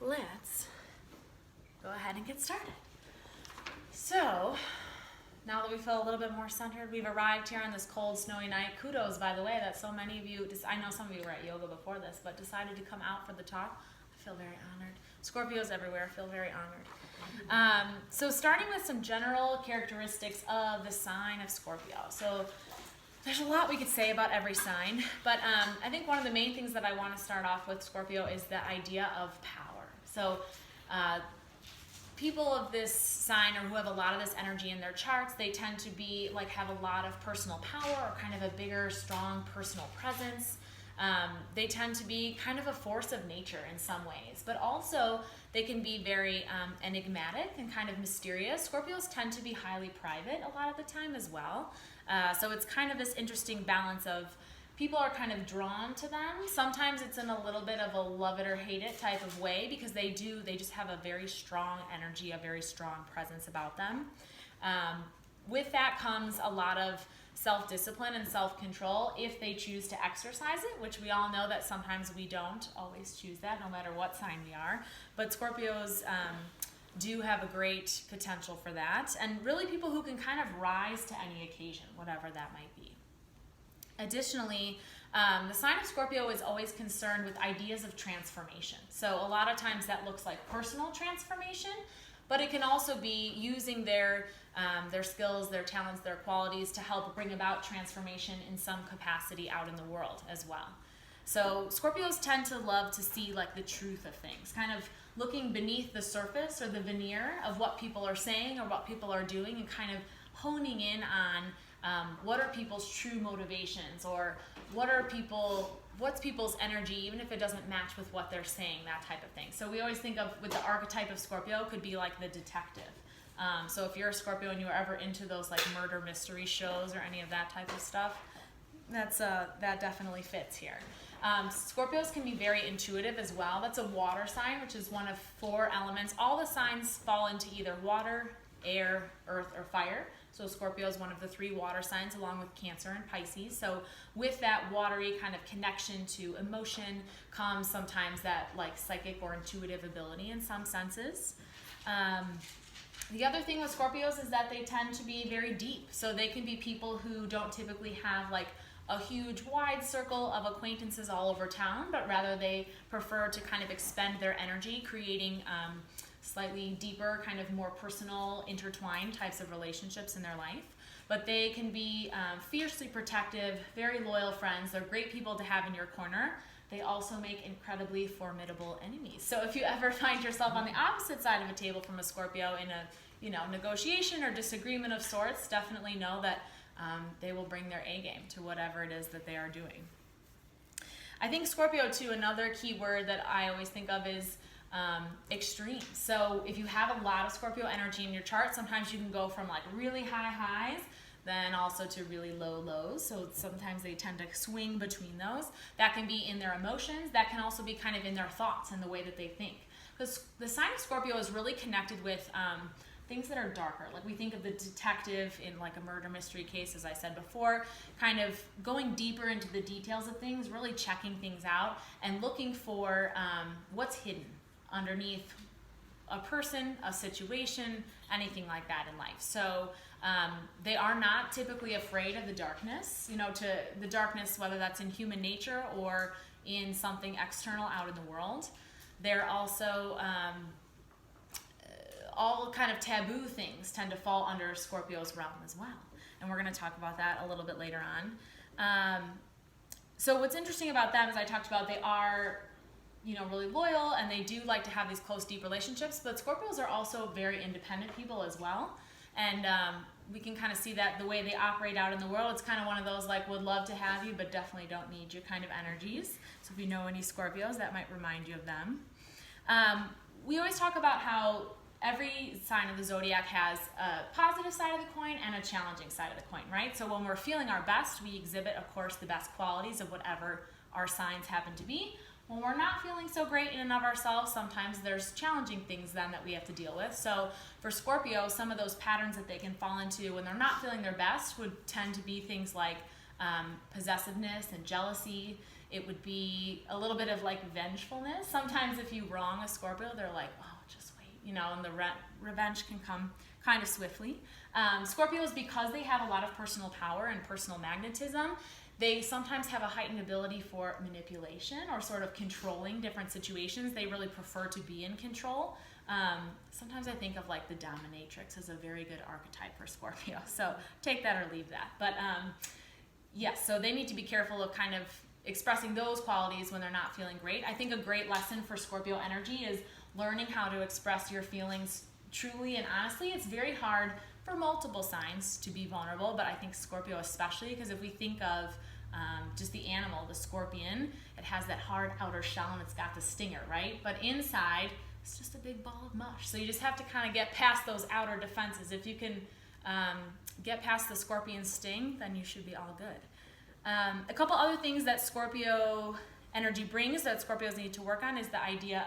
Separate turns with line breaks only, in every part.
let's go ahead and get started. So, now that we feel a little bit more centered, we've arrived here on this cold, snowy night. Kudos, by the way, that so many of you, I know some of you were at yoga before this, but decided to come out for the talk. I feel very honored. Scorpios everywhere, I feel very honored. So starting with some general characteristics of the sign of Scorpio. So there's a lot we could say about every sign, but I think one of the main things that I want to start off with Scorpio is the idea of power. So people of this sign, or who have a lot of this energy in their charts, they tend to be like have a lot of personal power, or kind of a bigger, strong personal presence. They tend to be kind of a force of nature in some ways, but also they can be very enigmatic and kind of mysterious. Scorpios tend to be highly private a lot of the time as well. So it's kind of this interesting balance of people are kind of drawn to them. Sometimes it's in a little bit of a love it or hate it type of way, because they just have a very strong energy, a very strong presence about them. With that comes a lot of self-discipline and self-control if they choose to exercise it, which we all know that sometimes we don't always choose that, no matter what sign we are. But Scorpios do have a great potential for that, and really people who can kind of rise to any occasion, whatever that might be. Additionally, the sign of Scorpio is always concerned with ideas of transformation. So a lot of times that looks like personal transformation, but it can also be using their skills, their talents, their qualities to help bring about transformation in some capacity out in the world as well. So Scorpios tend to love to see like the truth of things, kind of looking beneath the surface or the veneer of what people are saying or what people are doing, and kind of honing in on what are people's true motivations, or what's people's energy, even if it doesn't match with what they're saying, that type of thing. So we always think of, with the archetype of Scorpio, could be like the detective. So if you're a Scorpio and you were ever into those like murder mystery shows or any of that type of stuff, that definitely fits here. Scorpios can be very intuitive as well. That's a water sign, which is one of 4 elements. All the signs fall into either water, air, earth, or fire. So Scorpio is one of the 3 water signs, along with Cancer and Pisces. So with that watery kind of connection to emotion comes sometimes that like psychic or intuitive ability in some senses. The other thing with Scorpios is that they tend to be very deep. So they can be people who don't typically have like a huge wide circle of acquaintances all over town, but rather they prefer to kind of expend their energy creating slightly deeper, kind of more personal, intertwined types of relationships in their life. But they can be fiercely protective, very loyal friends. They're great people to have in your corner. They also make incredibly formidable enemies. So if you ever find yourself on the opposite side of a table from a Scorpio in a negotiation or disagreement of sorts, definitely know that they will bring their A game to whatever it is that they are doing. I think Scorpio too, another key word that I always think of is extreme. So if you have a lot of Scorpio energy in your chart, sometimes you can go from like really high highs, then also to really low lows. So sometimes they tend to swing between those. That can be in their emotions. That can also be kind of in their thoughts and the way that they think. Because the sign of Scorpio is really connected with things that are darker. Like we think of the detective in like a murder mystery case, as I said before, kind of going deeper into the details of things, really checking things out and looking for what's hidden underneath a person, a situation, anything like that in life. So they are not typically afraid of the darkness, to the darkness, whether that's in human nature or in something external out in the world. They're also all kind of taboo things tend to fall under Scorpio's realm as well. And we're going to talk about that a little bit later on. So what's interesting about them, as I talked about, they are really loyal, and they do like to have these close, deep relationships, but Scorpios are also very independent people as well. And we can kind of see that the way they operate out in the world, it's kind of one of those like, would love to have you, but definitely don't need you kind of energies. So if you know any Scorpios, that might remind you of them. We always talk about how every sign of the zodiac has a positive side of the coin and a challenging side of the coin, right? So when we're feeling our best, we exhibit, of course, the best qualities of whatever our signs happen to be. When we're not feeling so great in and of ourselves, sometimes there's challenging things then that we have to deal with. So for Scorpio, some of those patterns that they can fall into when they're not feeling their best would tend to be things like possessiveness and jealousy. It would be a little bit of like vengefulness. Sometimes if you wrong a Scorpio, they're like, oh, just wait, you know, and the revenge can come kind of swiftly. Scorpios, because they have a lot of personal power and personal magnetism, they sometimes have a heightened ability for manipulation or sort of controlling different situations. They really prefer to be in control. Sometimes I think of like the dominatrix as a very good archetype for Scorpio. So take that or leave that. But yes, so they need to be careful of kind of expressing those qualities when they're not feeling great. I think a great lesson for Scorpio energy is learning how to express your feelings truly and honestly. It's very hard for multiple signs to be vulnerable, but I think Scorpio especially, because if we think of just the animal, the scorpion, it has that hard outer shell and it's got the stinger, right? But inside, it's just a big ball of mush. So you just have to kind of get past those outer defenses. If you can get past the scorpion sting, then you should be all good. A couple other things that Scorpio energy brings that Scorpios need to work on is the idea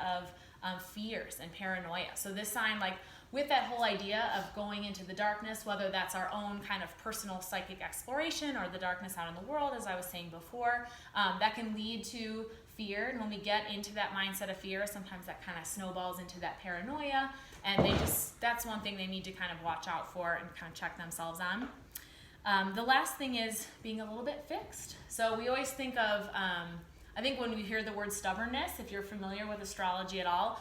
of fears and paranoia. So this sign, like with that whole idea of going into the darkness, whether that's our own kind of personal psychic exploration or the darkness out in the world, as I was saying before, that can lead to fear. And when we get into that mindset of fear, sometimes that kind of snowballs into that paranoia. And that's one thing they need to kind of watch out for and kind of check themselves on. The last thing is being a little bit fixed. So we always think of, I think when we hear the word stubbornness, if you're familiar with astrology at all,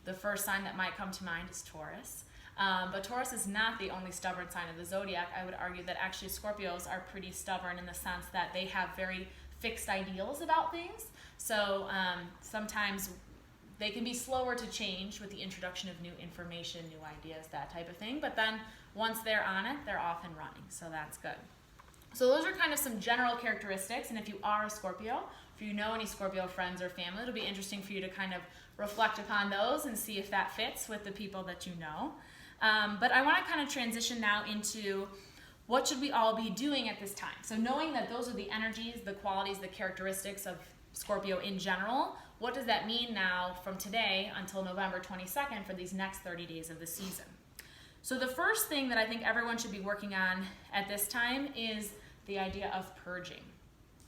the first sign that might come to mind is Taurus. But Taurus is not the only stubborn sign of the zodiac. I would argue that actually Scorpios are pretty stubborn in the sense that they have very fixed ideals about things. So sometimes they can be slower to change with the introduction of new information, new ideas, that type of thing. But then once they're on it, they're off and running. So that's good. So those are kind of some general characteristics. And if you are a Scorpio, if you know any Scorpio friends or family, it'll be interesting for you to kind of reflect upon those and see if that fits with the people that you know. But I want to kind of transition now into what should we all be doing at this time. So knowing that those are the energies, the qualities, the characteristics of Scorpio in general, what does that mean now from today until November 22nd for these next 30 days of the season? So the first thing that I think everyone should be working on at this time is the idea of purging.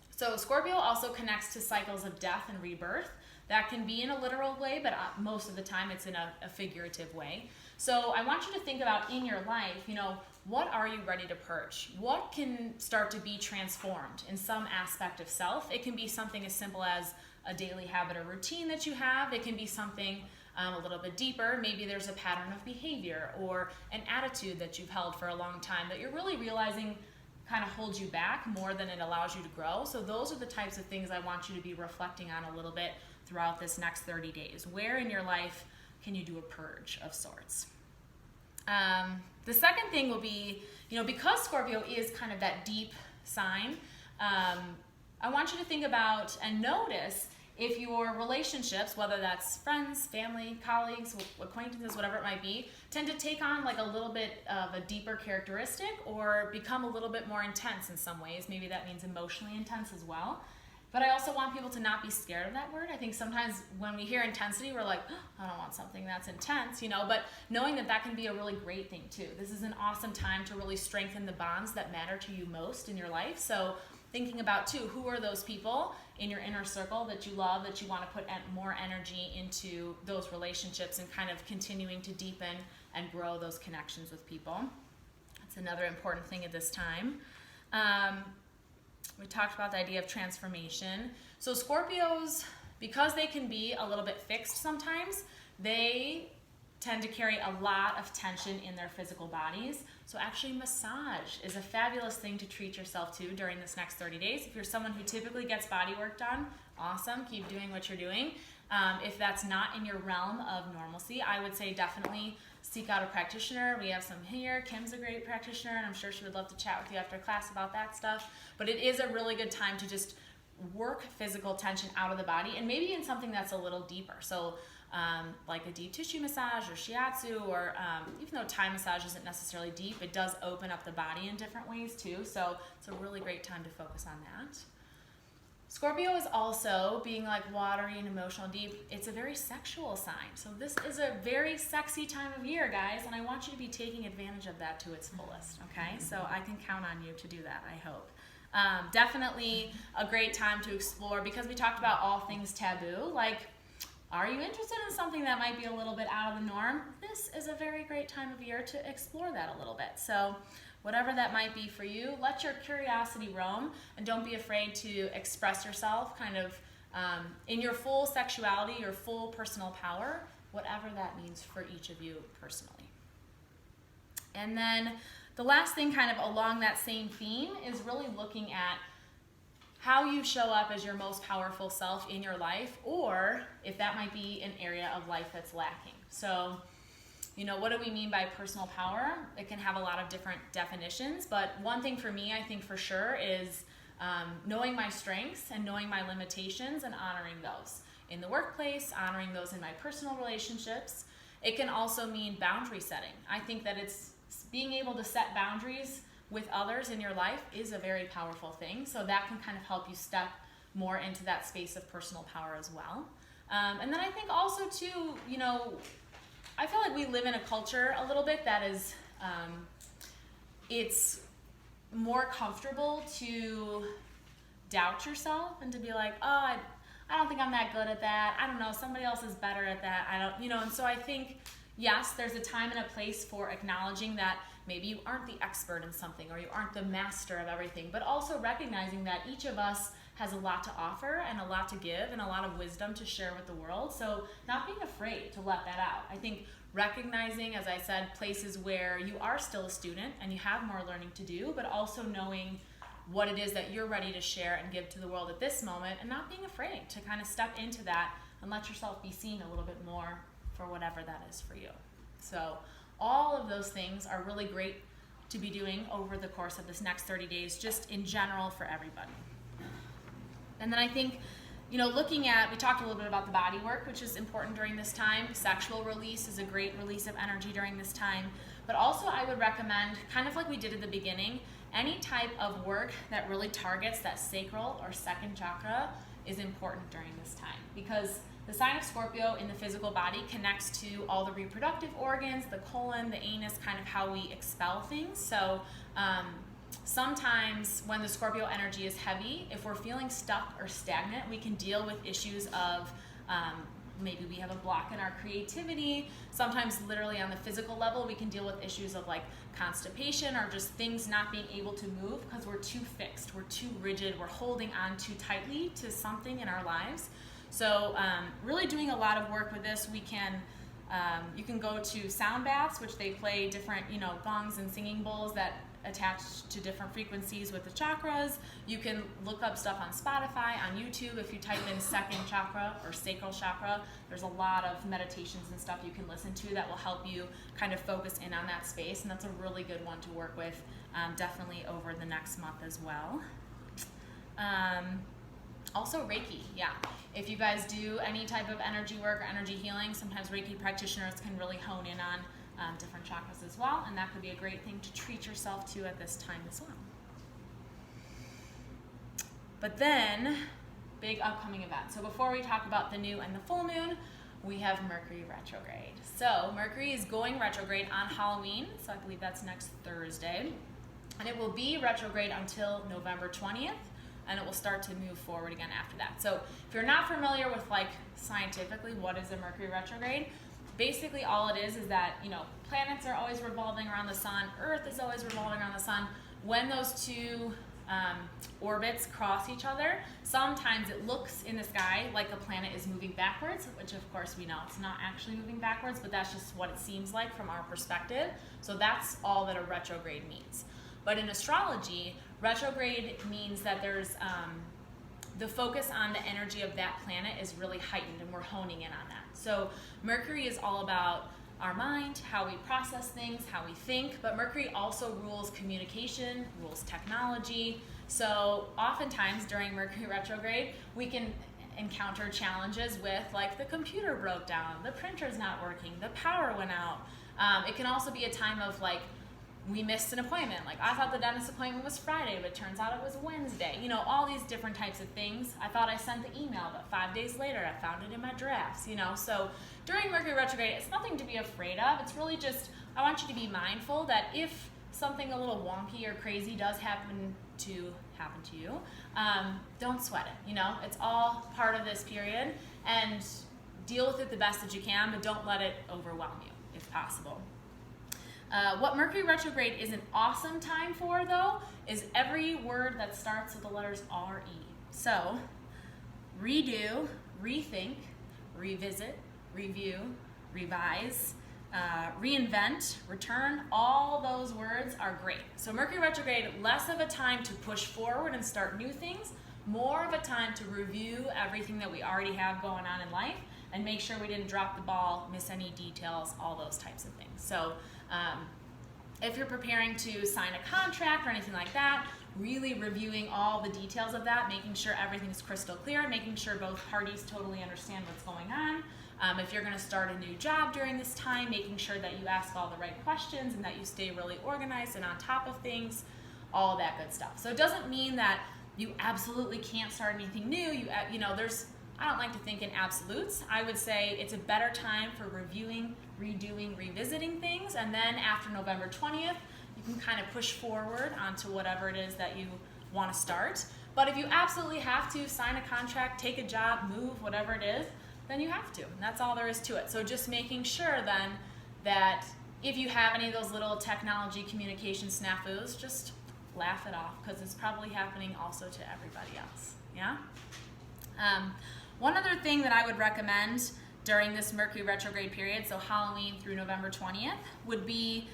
So Scorpio also connects to cycles of death and rebirth. That can be in a literal way, but most of the time it's in a figurative way. So I want you to think about in your life, you know, what are you ready to purge? What can start to be transformed in some aspect of self? It can be something as simple as a daily habit or routine that you have. It can be something a little bit deeper. Maybe there's a pattern of behavior or an attitude that you've held for a long time that you're really realizing kind of holds you back more than it allows you to grow. So those are the types of things I want you to be reflecting on a little bit throughout this next 30 days. Where in your life can you do a purge of sorts? The second thing will be, you know, because Scorpio is kind of that deep sign, I want you to think about and notice if your relationships, whether that's friends, family, colleagues, acquaintances, whatever it might be, tend to take on like a little bit of a deeper characteristic or become a little bit more intense in some ways. Maybe that means emotionally intense as well. But I also want people to not be scared of that word. I think sometimes when we hear intensity, we're like, oh, I don't want something that's intense, you know, but knowing that that can be a really great thing too. This is an awesome time to really strengthen the bonds that matter to you most in your life. So thinking about too, who are those people in your inner circle that you love, that you want to put more energy into those relationships and kind of continuing to deepen and grow those connections with people. That's another important thing at this time. We talked about the idea of transformation. So Scorpios, because they can be a little bit fixed sometimes, they tend to carry a lot of tension in their physical bodies. So actually massage is a fabulous thing to treat yourself to during this next 30 days. If you're someone who typically gets body work done, awesome, keep doing what you're doing. If that's not in your realm of normalcy, I would say definitely seek out a practitioner. We have some here. Kim's a great practitioner, and I'm sure she would love to chat with you after class about that stuff. But it is a really good time to just work physical tension out of the body, and maybe in something that's a little deeper. So like a deep tissue massage or shiatsu, or even though Thai massage isn't necessarily deep, it does open up the body in different ways too. So it's a really great time to focus on that. Scorpio is also being like watery and emotional deep. It's a very sexual sign. So this is a very sexy time of year, guys, and I want you to be taking advantage of that to its fullest, okay? So I can count on you to do that, I hope. Definitely a great time to explore, because we talked about all things taboo. Like, are you interested in something that might be a little bit out of the norm? This is a very great time of year to explore that a little bit. So whatever that might be for you, let your curiosity roam, and don't be afraid to express yourself kind of in your full sexuality, your full personal power, whatever that means for each of you personally. And then the last thing kind of along that same theme is really looking at how you show up as your most powerful self in your life, or if that might be an area of life that's lacking. So, what do we mean by personal power? It can have a lot of different definitions, but one thing for me, I think for sure, is knowing my strengths and knowing my limitations and honoring those. In the workplace, honoring those in my personal relationships. It can also mean boundary setting. I think that it's being able to set boundaries with others in your life is a very powerful thing. So that can kind of help you step more into that space of personal power as well. And then I think also too, I feel like we live in a culture a little bit that is, it's more comfortable to doubt yourself and to be like, oh, I don't think I'm that good at that. I don't know, somebody else is better at that. And so I think, yes, there's a time and a place for acknowledging that maybe you aren't the expert in something or you aren't the master of everything, but also recognizing that each of us has a lot to offer and a lot to give and a lot of wisdom to share with the world. So not being afraid to let that out. I think recognizing, as I said, places where you are still a student and you have more learning to do, but also knowing what it is that you're ready to share and give to the world at this moment, and not being afraid to kind of step into that and let yourself be seen a little bit more for whatever that is for you. So all of those things are really great to be doing over the course of this next 30 days, just in general for everybody. And then I think, looking at, we talked a little bit about the body work, which is important during this time. Sexual release is a great release of energy during this time. But also I would recommend, kind of like we did at the beginning, any type of work that really targets that sacral or second chakra is important during this time, because the sign of Scorpio in the physical body connects to all the reproductive organs, the colon, the anus, kind of how we expel things. So sometimes when the Scorpio energy is heavy, if we're feeling stuck or stagnant, we can deal with issues of maybe we have a block in our creativity. Sometimes literally on the physical level, we can deal with issues of like constipation or just things not being able to move because we're too fixed, we're too rigid, we're holding on too tightly to something in our lives. So really doing a lot of work with this. We can, you can go to sound baths, which they play different, gongs and singing bowls that attach to different frequencies with the chakras. You can look up stuff on Spotify, on YouTube. If you type in second chakra or sacral chakra, there's a lot of meditations and stuff you can listen to that will help you kind of focus in on that space. And that's a really good one to work with, definitely over the next month as well. Also Reiki, yeah. If you guys do any type of energy work or energy healing, sometimes Reiki practitioners can really hone in on different chakras as well, and that could be a great thing to treat yourself to at this time as well. But then, big upcoming event. So before we talk about the new and the full moon, we have Mercury retrograde. So Mercury is going retrograde on Halloween, so I believe that's next Thursday, and it will be retrograde until November 20th, and it will start to move forward again after that. So if you're not familiar with like scientifically what is a Mercury retrograde, basically all it is that, planets are always revolving around the sun, Earth is always revolving around the sun. When those two orbits cross each other, sometimes it looks in the sky like a planet is moving backwards, which of course we know it's not actually moving backwards, but that's just what it seems like from our perspective. So that's all that a retrograde means. But in astrology, retrograde means that there's the focus on the energy of that planet is really heightened, and we're honing in on that. So Mercury is all about our mind, how we process things, how we think, but Mercury also rules communication, rules technology. So oftentimes during Mercury retrograde, we can encounter challenges with like the computer broke down, the printer's not working, the power went out. It can also be a time of like, we missed an appointment. Like I thought the dentist appointment was Friday, but it turns out it was Wednesday. All these different types of things. I thought I sent the email, but 5 days later I found it in my drafts, So during Mercury retrograde, it's nothing to be afraid of. It's really just, I want you to be mindful that if something a little wonky or crazy does happen to happen to you, don't sweat it. You know, it's all part of this period, and deal with it the best that you can, but don't let it overwhelm you if possible. What Mercury retrograde is an awesome time for, though, is every word that starts with the letters R-E. So, redo, rethink, revisit, review, revise, reinvent, return, all those words are great. So Mercury retrograde, less of a time to push forward and start new things, more of a time to review everything that we already have going on in life and make sure we didn't drop the ball, miss any details, all those types of things. So if you're preparing to sign a contract or anything like that, really reviewing all the details of that, making sure everything's crystal clear, making sure both parties totally understand what's going on. If you're going to start a new job during this time, making sure that you ask all the right questions and that you stay really organized and on top of things, all that good stuff. So it doesn't mean that you absolutely can't start anything new. You know, I don't like to think in absolutes. I would say it's a better time for reviewing, redoing, revisiting things, and then after November 20th, you can kind of push forward onto whatever it is that you want to start. But if you absolutely have to sign a contract, take a job, move, whatever it is, then you have to, and that's all there is to it. So just making sure then that if you have any of those little technology communication snafus, just laugh it off, because it's probably happening also to everybody else, yeah? One other thing that I would recommend during this Mercury retrograde period, so Halloween through November 20th, would be,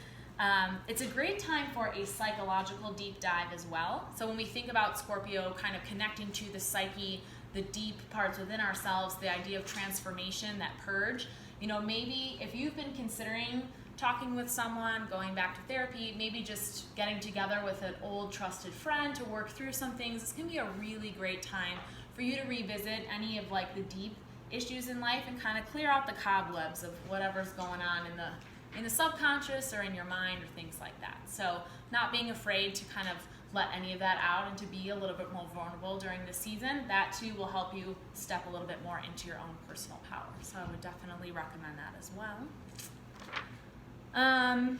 it's a great time for a psychological deep dive as well. So when we think about Scorpio kind of connecting to the psyche, the deep parts within ourselves, the idea of transformation, that purge, you know, maybe if you've been considering talking with someone, going back to therapy, maybe just getting together with an old trusted friend to work through some things, it's gonna be a really great time for you to revisit any of like the deep issues in life and kind of clear out the cobwebs of whatever's going on in the subconscious or in your mind or things like that. So not being afraid to kind of let any of that out and to be a little bit more vulnerable during this season, that too will help you step a little bit more into your own personal power. So I would definitely recommend that as well. And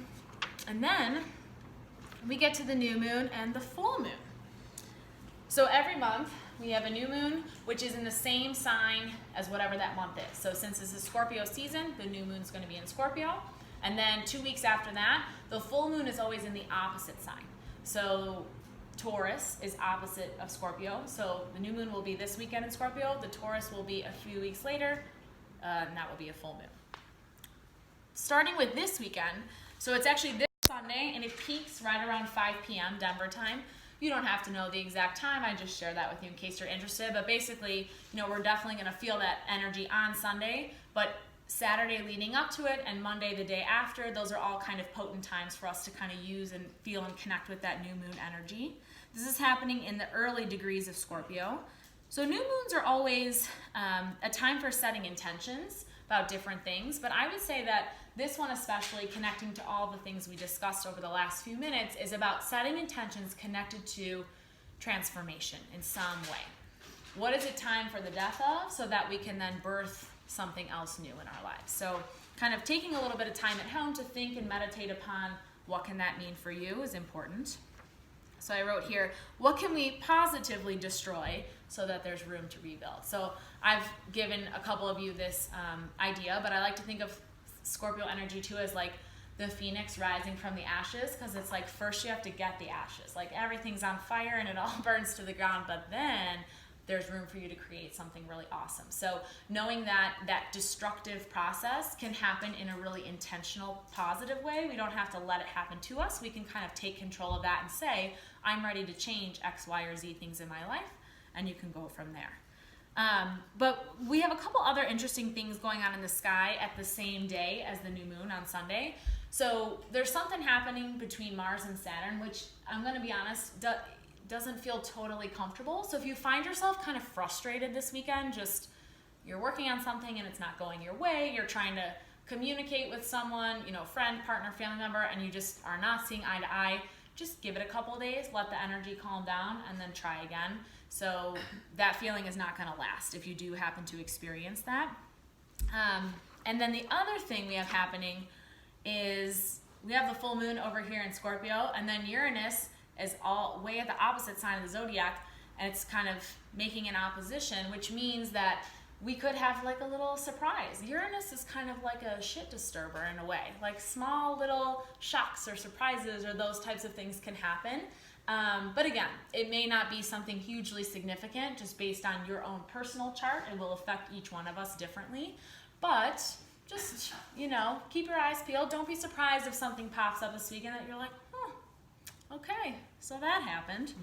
then we get to the new moon and the full moon. So every month we have a new moon, which is in the same sign as whatever that month is. So since this is Scorpio season, the new moon's going to be in Scorpio. And then 2 weeks after that, the full moon is always in the opposite sign. So Taurus is opposite of Scorpio. So the new moon will be this weekend in Scorpio. The Taurus will be a few weeks later, and that will be a full moon. Starting with this weekend, so it's actually this Sunday, and it peaks right around 5 p.m. Denver time. You don't have to know the exact time. I just share that with you in case you're interested. But basically, you know, we're definitely going to feel that energy on Sunday, but Saturday leading up to it and Monday the day after, those are all kind of potent times for us to kind of use and feel and connect with that new moon energy. This is happening in the early degrees of Scorpio. So new moons are always a time for setting intentions about different things, but I would say that this one especially, connecting to all the things we discussed over the last few minutes, is about setting intentions connected to transformation in some way. What is it time for the death of, so that we can then birth something else new in our lives. So kind of taking a little bit of time at home to think and meditate upon what can that mean for you is important. So I wrote here, what can we positively destroy so that there's room to rebuild? So I've given a couple of you this idea, but I like to think of Scorpio energy too as like the phoenix rising from the ashes, because it's like first you have to get the ashes. Like everything's on fire and it all burns to the ground, but then there's room for you to create something really awesome. So knowing that that destructive process can happen in a really intentional, positive way. We don't have to let it happen to us. We can kind of take control of that and say, I'm ready to change X, Y, or Z things in my life, and you can go from there. But we have a couple other interesting things going on in the sky at the same day as the new moon on Sunday. So there's something happening between Mars and Saturn, which I'm going to be honest, doesn't feel totally comfortable. So if you find yourself kind of frustrated this weekend, just you're working on something and it's not going your way, you're trying to communicate with someone, you know, friend, partner, family member, and you just are not seeing eye to eye, just give it a couple of days, let the energy calm down, and then try again. So that feeling is not going to last if you do happen to experience that. And then the other thing we have happening is we have the full moon over here in Scorpio, and then Uranus is all way at the opposite sign of the zodiac, and it's kind of making an opposition, which means that we could have like a little surprise. Uranus is kind of like a shit disturber in a way. Like small little shocks or surprises or those types of things can happen. But again, it may not be something hugely significant just based on your own personal chart. It will affect each one of us differently. But just, you know, keep your eyes peeled. Don't be surprised if something pops up this weekend that you're like, oh, okay, so that happened.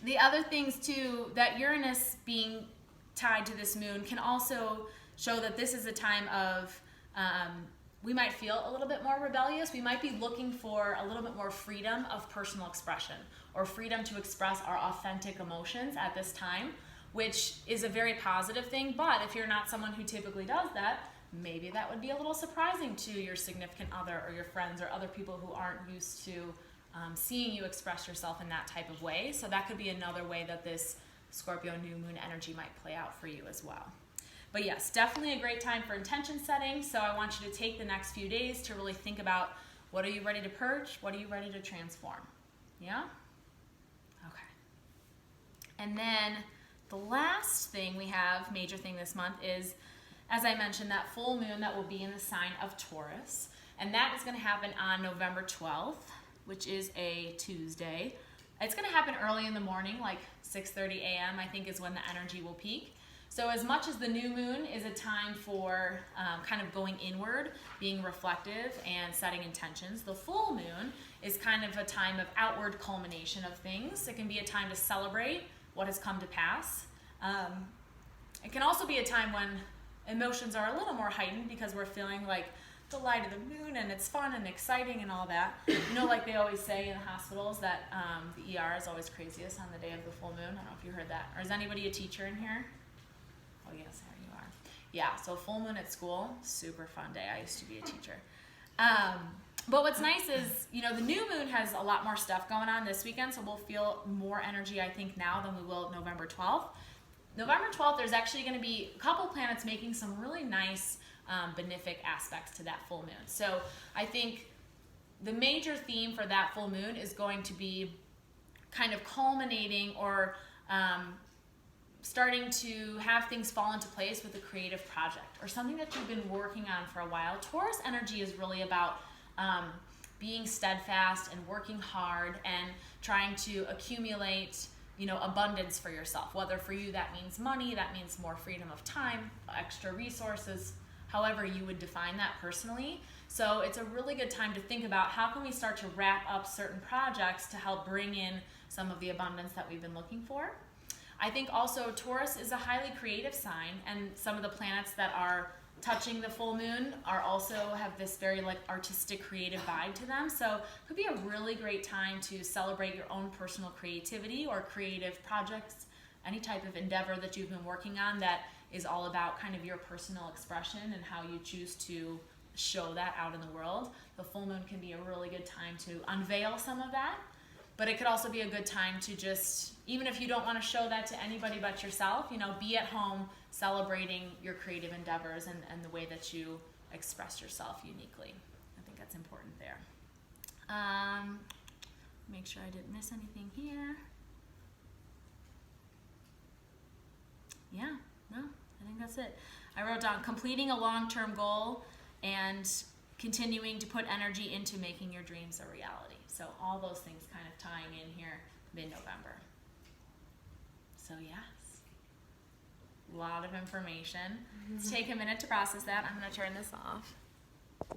The other things too, that Uranus being tied to this moon can also show that this is a time of, we might feel a little bit more rebellious. We might be looking for a little bit more freedom of personal expression or freedom to express our authentic emotions at this time, which is a very positive thing. But if you're not someone who typically does that, maybe that would be a little surprising to your significant other or your friends or other people who aren't used to seeing you express yourself in that type of way. So that could be another way that this Scorpio new moon energy might play out for you as well. But yes, definitely a great time for intention setting. So I want you to take the next few days to really think about, what are you ready to purge? What are you ready to transform? Yeah? Okay. And then the last thing we have, major thing this month, is, as I mentioned, that full moon that will be in the sign of Taurus. And that is going to happen on November 12th, which is a Tuesday. It's going to happen early in the morning, like 6:30 a.m. I think is when the energy will peak. So as much as the new moon is a time for kind of going inward, being reflective and setting intentions, the full moon is kind of a time of outward culmination of things. It can be a time to celebrate what has come to pass. It can also be a time when emotions are a little more heightened because we're feeling like the light of the moon and it's fun and exciting and all that. You know, like they always say in the hospitals that the ER is always craziest on the day of the full moon. I don't know if you heard that. Or is anybody a teacher in here? Oh yes, there you are. Yeah, so full moon at school, super fun day. I used to be a teacher. But what's nice is, you know, the new moon has a lot more stuff going on this weekend, so we'll feel more energy, I think, now than we will November 12th. November 12th, there's actually going to be a couple planets making some really nice benefic aspects to that full moon. So I think the major theme for that full moon is going to be kind of culminating or starting to have things fall into place with a creative project or something that you've been working on for a while. Taurus energy is really about being steadfast and working hard and trying to accumulate, you know, abundance for yourself. Whether for you that means money, that means more freedom of time, extra resources, however you would define that personally. So it's a really good time to think about how can we start to wrap up certain projects to help bring in some of the abundance that we've been looking for. I think also Taurus is a highly creative sign, and some of the planets that are touching the full moon are also have this very like artistic creative vibe to them. So it could be a really great time to celebrate your own personal creativity or creative projects, any type of endeavor that you've been working on that is all about kind of your personal expression and how you choose to show that out in the world. The full moon can be a really good time to unveil some of that, but it could also be a good time to just, even if you don't want to show that to anybody but yourself, you know, be at home celebrating your creative endeavors and the way that you express yourself uniquely. I think that's important there. Make sure I didn't miss anything here. Yeah, no, I think that's it. I wrote down completing a long-term goal and continuing to put energy into making your dreams a reality. So all those things kind of tying in here mid-November. So yes, a lot of information. Let's take a minute to process that. I'm going to turn this off.